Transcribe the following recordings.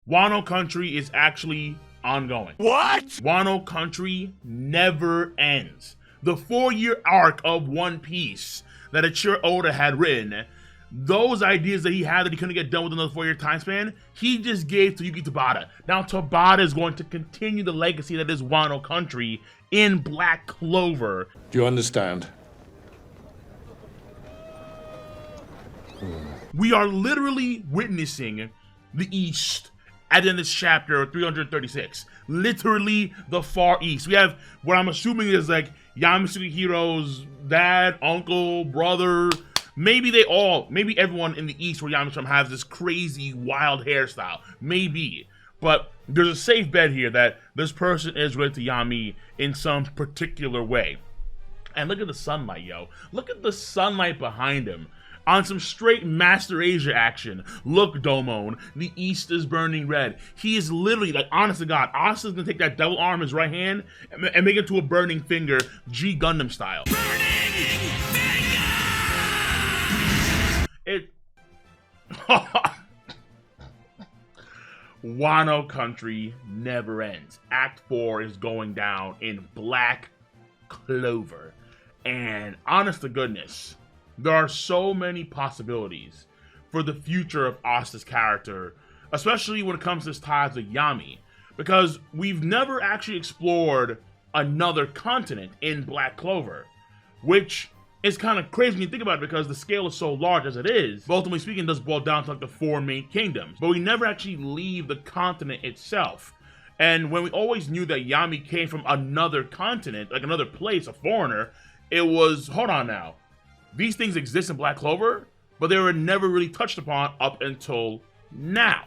Wano Country is actually ongoing. What? Wano Country never ends. The 4-year arc of One Piece that Ichiro Oda had written, those ideas that he had that he couldn't get done with another 4-year time span, he just gave to Yuki Tabata. Now Tabata is going to continue the legacy that is Wano Country in Black Clover. Do you understand? We are literally witnessing the East at the end of this chapter 336. Literally the Far East. We have what I'm assuming is like Yami Sugihiro's dad, uncle, brother. Maybe everyone in the East where Yami's from has this crazy wild hairstyle. Maybe. But there's a safe bet here that this person is related to Yami in some particular way. And look at the sunlight, yo. Look at the sunlight behind him. On some straight Master Asia action. Look, Domon, the East is burning red. He is literally, like, honest to God, Asta's gonna take that double arm in his right hand and make it to a burning finger, G Gundam style. Burning finger! Wano Country never ends. Act 4 is going down in Black Clover. And honest to goodness, there are so many possibilities for the future of Asta's character, especially when it comes to his ties with Yami, because we've never actually explored another continent in Black Clover, which is kind of crazy when you think about it because the scale is so large as it is. But ultimately speaking, it does boil down to like the 4 main kingdoms, but we never actually leave the continent itself. And when we always knew that Yami came from another continent, like another place, a foreigner, it was, hold on now, these things exist in Black Clover, but they were never really touched upon up until now.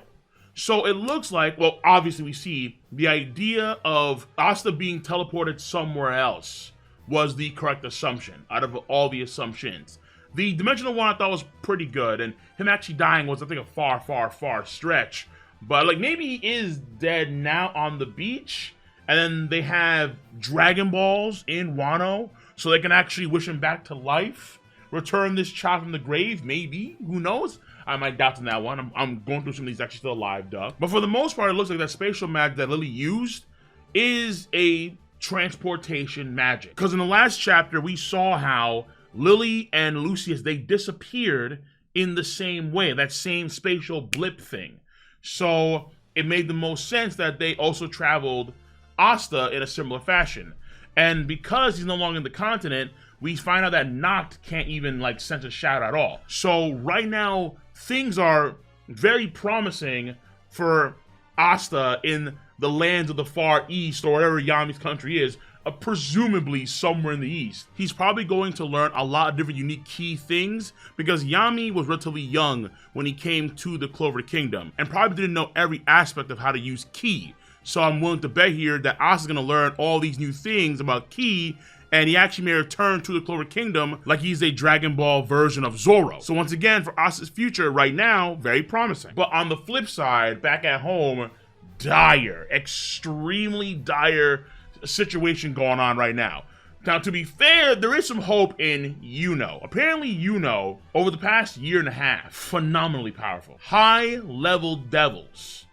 So it looks like, well, obviously we see the idea of Asta being teleported somewhere else was the correct assumption out of all the assumptions. The dimensional one I thought was pretty good, and him actually dying was, I think, a far, far, far stretch. But like maybe he is dead now on the beach, and then they have Dragon Balls in Wano, so they can actually wish him back to life. Return this child from the grave, maybe. Who knows? I might doubt on that one. I'm going through some of these actually still alive, duh. But for the most part, it looks like that spatial magic that Lily used is a transportation magic. Because in the last chapter, we saw how Lily and Lucius, they disappeared in the same way, that same spatial blip thing. So it made the most sense that they also traveled Asta in a similar fashion. And because he's no longer in the continent, we find out that Noct can't even like sense a shadow at all. So right now, things are very promising for Asta in the lands of the Far East, or whatever Yami's country is, presumably somewhere in the East. He's probably going to learn a lot of different unique key things because Yami was relatively young when he came to the Clover Kingdom and probably didn't know every aspect of how to use ki. So I'm willing to bet here that Asta's gonna learn all these new things about ki, and he actually may return to the Clover Kingdom like he's a Dragon Ball version of Zoro. So once again, for Asta's future right now, very promising. But on the flip side, back at home, dire, extremely dire situation going on right now. Now, to be fair, there is some hope in Yuno. Apparently, Yuno, over the past year and a half, phenomenally powerful. High-level devils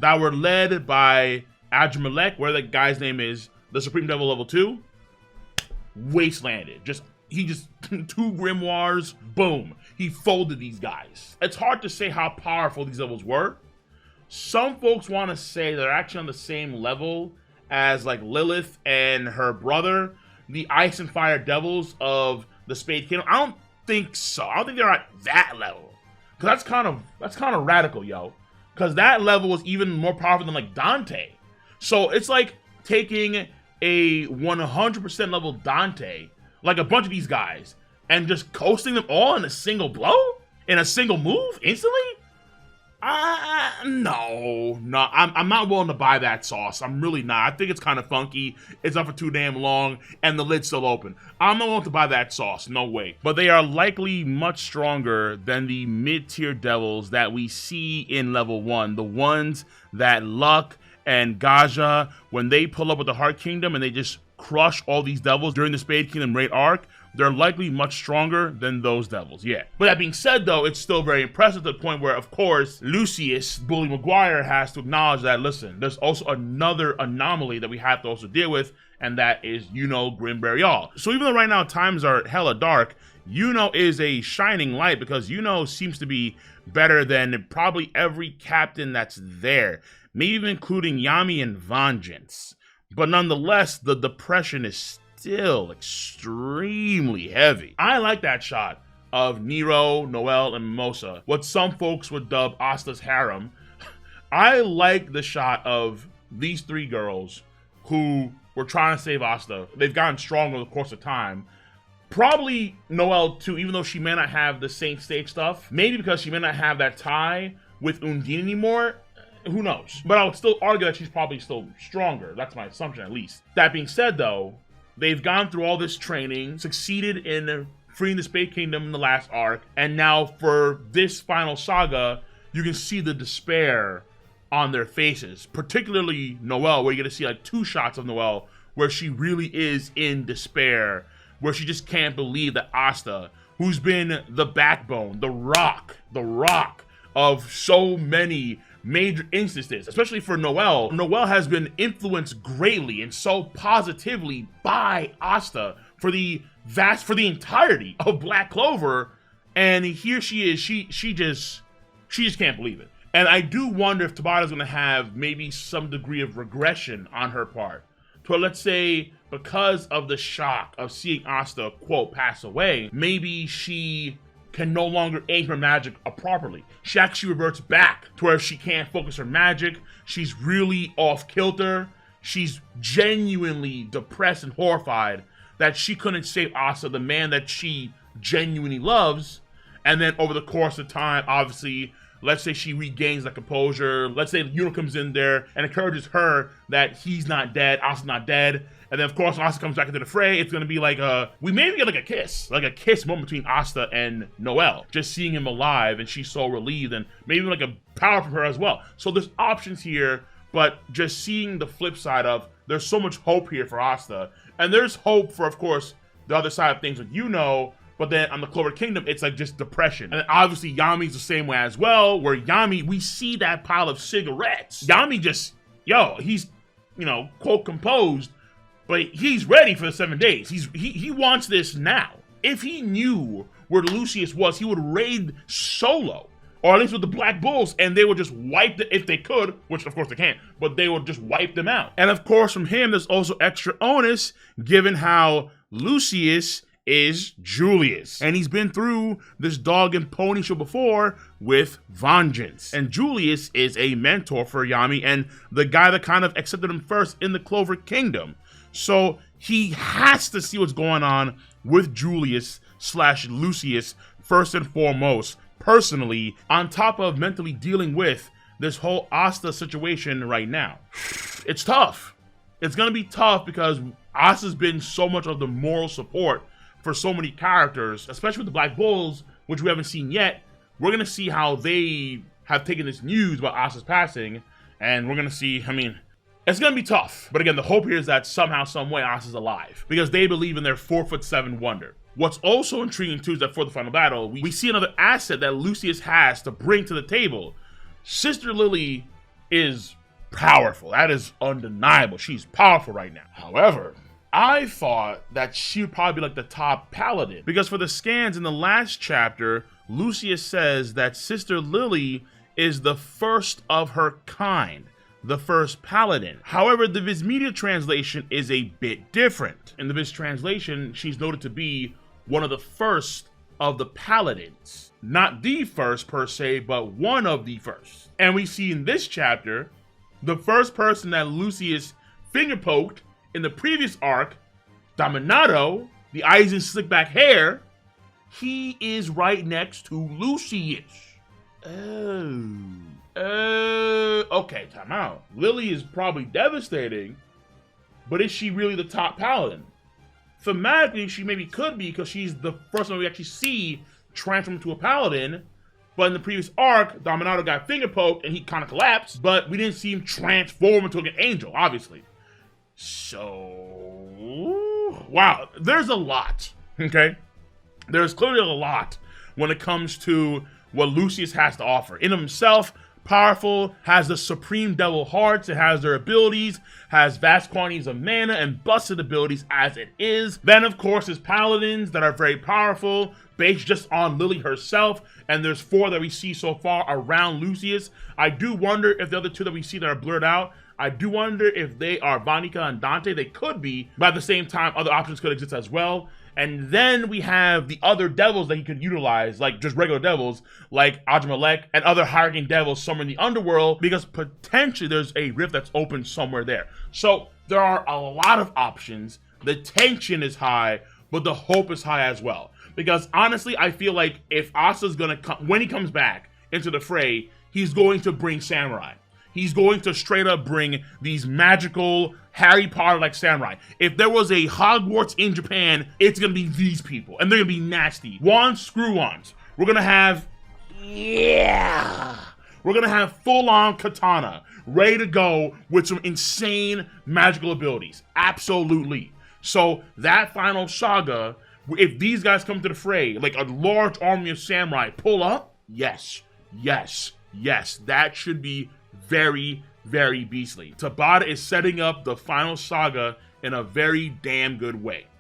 that were led by Adramelech, where the guy's name is, the Supreme Devil Level 2, wastelanded. He just 2 grimoires, boom. He folded these guys. It's hard to say how powerful these levels were. Some folks want to say they're actually on the same level as like Lilith and her brother, the Ice and Fire Devils of the Spade Kingdom. I don't think so. I don't think they're at that level. Cause that's kind of radical, yo. Cause that level was even more powerful than like Dante. So it's like taking a 100% level Dante, like a bunch of these guys, and just coasting them all in a single blow? In a single move? Instantly? No, I'm not willing to buy that sauce. I'm really not. I think it's kind of funky. It's up for too damn long, and the lid's still open. I'm not willing to buy that sauce. No way. But they are likely much stronger than the mid-tier devils that we see in level 1. The ones that Luck and Gaja, when they pull up with the Heart Kingdom and they just crush all these devils during the Spade Kingdom Raid arc, they're likely much stronger than those devils, yeah. But that being said, though, it's still very impressive to the point where, of course, Lucius, Bully Maguire, has to acknowledge that, listen, there's also another anomaly that we have to also deal with, and that is Yuno Grim Burial. So even though right now times are hella dark, Yuno is a shining light because Yuno seems to be better than probably every captain that's there, maybe even including Yami and Vengeance. But nonetheless, the depression is still extremely heavy. I like that shot of Nero, Noelle, and Mimosa, what some folks would dub Asta's harem. I like the shot of these three girls who were trying to save Asta. They've gotten stronger over the course of time. Probably Noelle too, even though she may not have the same stage stuff. Maybe because she may not have that tie with Undine anymore. Who knows? But I would still argue that she's probably still stronger. That's my assumption, at least. That being said, though, they've gone through all this training, succeeded in freeing the Spade Kingdom in the last arc, and now for this final saga, you can see the despair on their faces. Particularly Noelle, where you're gonna see like 2 shots of Noelle, where she really is in despair, where she just can't believe that Asta, who's been the backbone, the rock of so many major instances, especially for Noelle. Noelle has been influenced greatly and so positively by Asta for the entirety of Black Clover, and here she is. She just can't believe it. And I do wonder if Tabata's gonna have maybe some degree of regression on her part. To let's say, because of the shock of seeing Asta, quote, pass away, maybe she can no longer aim her magic properly. She actually reverts back to where she can't focus her magic. She's really off kilter. She's genuinely depressed and horrified that she couldn't save Asta, the man that she genuinely loves. And then over the course of time, obviously, let's say she regains the composure. Let's say Yuno comes in there and encourages her that he's not dead, Asta's not dead. And then, of course, when Asta comes back into the fray, it's going to be like we maybe get like a kiss moment between Asta and Noelle. Just seeing him alive, and she's so relieved, and maybe like a power from her as well. So there's options here, but just seeing the flip side of, there's so much hope here for Asta. And there's hope for, of course, the other side of things with Yuno, but then on the Clover Kingdom, it's like just depression. And then obviously Yami's the same way as well, where Yami, we see that pile of cigarettes. Yami just, he's, quote, composed, but he's ready for the 7 days. He wants this now. If he knew where Lucius was, he would raid solo, or at least with the Black Bulls, and they would just wipe them if they could, which of course they can't, but they would just wipe them out. And of course from him, there's also extra onus, given how Lucius is Julius. And he's been through this dog and pony show before with Vengeance. And Julius is a mentor for Yami and the guy that kind of accepted him first in the Clover Kingdom. So he has to see what's going on with Julius / Lucius first and foremost, personally, on top of mentally dealing with this whole Asta situation right now. It's tough. It's gonna be tough because Asta's been so much of the moral support for so many characters, especially with the Black Bulls, which we haven't seen yet. We're gonna see how they have taken this news about Asta's passing, and we're gonna see, it's gonna be tough. But again, the hope here is that somehow, some way, Asta's alive, because they believe in their 4'7" wonder. What's also intriguing too is that for the final battle, we see another asset that Lucius has to bring to the table. Sister Lily is powerful. That is undeniable. She's powerful right now. However, I thought that she would probably be like the top paladin, because for the scans in the last chapter, Lucius says that Sister Lily is the first of her kind, the first paladin. However, the Viz Media translation is a bit different. In the Viz translation, she's noted to be one of the first of the paladins. Not the first per se, but one of the first. And we see in this chapter, the first person that Lucius finger poked in the previous arc, Dominato, the eyes and slick back hair, he is right next to Lucius. Okay, time out. Lily is probably devastating, but is she really the top paladin? Thematically, she maybe could be, because she's the first one we actually see transform into a paladin. But in the previous arc, Dominato got finger poked and he kind of collapsed, but we didn't see him transform into an angel, obviously. So wow, there's a lot, okay? There's clearly a lot when it comes to what Lucius has to offer. In himself, powerful, has the supreme devil hearts, it has their abilities, has vast quantities of mana and busted abilities as it is. Then, of course, his paladins that are very powerful, based just on Lily herself, and there's 4 that we see so far around Lucius. I do wonder if the other 2 that we see that are blurred out, I do wonder if they are Vanica and Dante. They could be, but at the same time, other options could exist as well. And then we have the other devils that he could utilize, like just regular devils, like Ajamalek and other higher-ranking devils somewhere in the underworld, because potentially there's a rift that's open somewhere there. So there are a lot of options. The tension is high, but the hope is high as well. Because honestly, I feel like if Asta's gonna come, when he comes back into the fray, he's going to bring samurai. He's going to straight up bring these magical Harry Potter-like samurai. If there was a Hogwarts in Japan, it's gonna be these people, and they're gonna be nasty. Wands, screw wands. We're gonna have, we're gonna have full-on katana, ready to go with some insane magical abilities. Absolutely. So that final saga, if these guys come to the fray, like a large army of samurai pull up, yes, that should be very, very beastly. Tabata is setting up the final saga in a very damn good way.